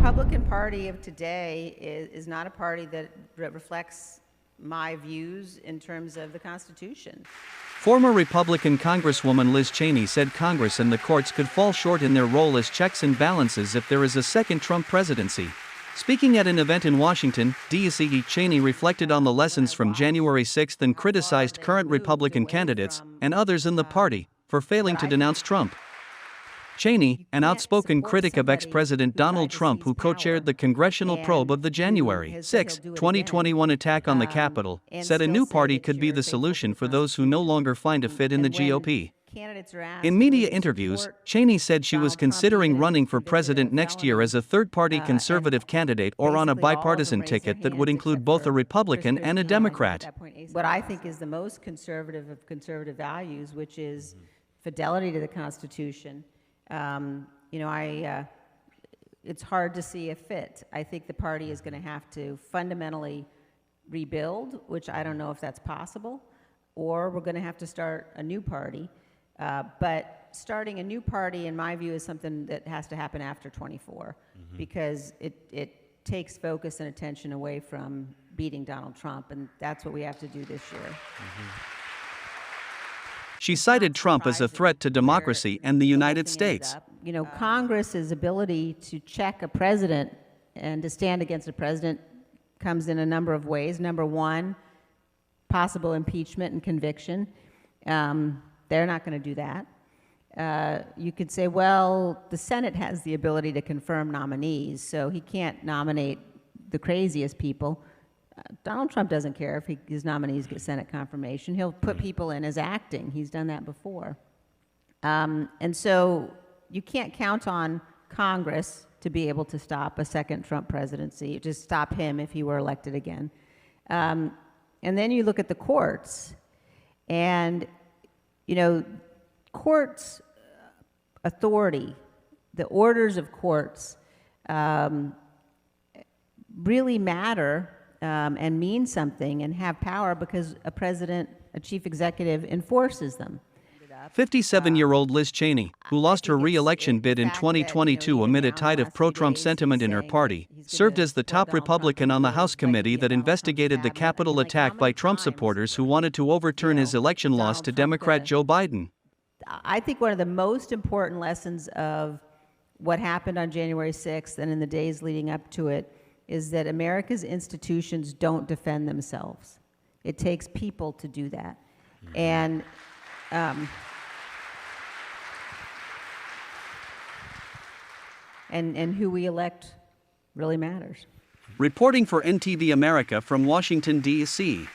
Republican Party of today is not a party that reflects my views in terms of the Constitution. Former Republican Congresswoman Liz Cheney said Congress and the courts could fall short in their role as checks and balances if there is a second Trump presidency. Speaking at an event in Washington, D.C., Cheney reflected on the lessons from January 6 and criticized current Republican candidates, and others in the party, for failing to denounce Trump. Cheney, an outspoken critic of ex-President Donald Trump who co-chaired the congressional probe of the January 6, 2021 attack on the Capitol, said a new party could be the solution for those who no longer find a fit in the GOP. In media interviews, Cheney said she was considering running for president next year as a third-party conservative candidate or on a bipartisan ticket that would include both a Republican and a Democrat. What I think is the most conservative of conservative values, which is fidelity to the Constitution. It's hard to see a fit. I think the party is going to have to fundamentally rebuild, which I don't know if that's possible, or we're going to have to start a new party. But starting a new party, in my view, is something that has to happen after 24, because it takes focus and attention away from beating Donald Trump, and that's what we have to do this year. She cited Trump as a threat to democracy and the United States. You know, Congress's ability to check a president and to stand against a president comes in a number of ways. Number one, possible impeachment and conviction. They're not going to do that. You could say, well, the Senate has the ability to confirm nominees, so he can't nominate the craziest people. Donald Trump doesn't care if his nominees get Senate confirmation. He'll put people in as acting. He's done that before. And so you can't count on Congress to be able to stop a second Trump presidency, just stop him if he were elected again. And then you look at the courts, and courts' authority, the orders of courts, really matter and mean something and have power because a president, a chief executive, enforces them. 57-year-old Liz Cheney, who lost her re-election bid in 2022 amid a tide of pro-Trump sentiment in her party, served as the top Republican on the House committee that investigated the Capitol attack by Trump supporters who wanted to overturn his election loss to Democrat Joe Biden. I think one of the most important lessons of what happened on January 6th and in the days leading up to it is that America's institutions don't defend themselves. It takes people to do that. And who we elect really matters. Reporting for NTV America from Washington, D.C.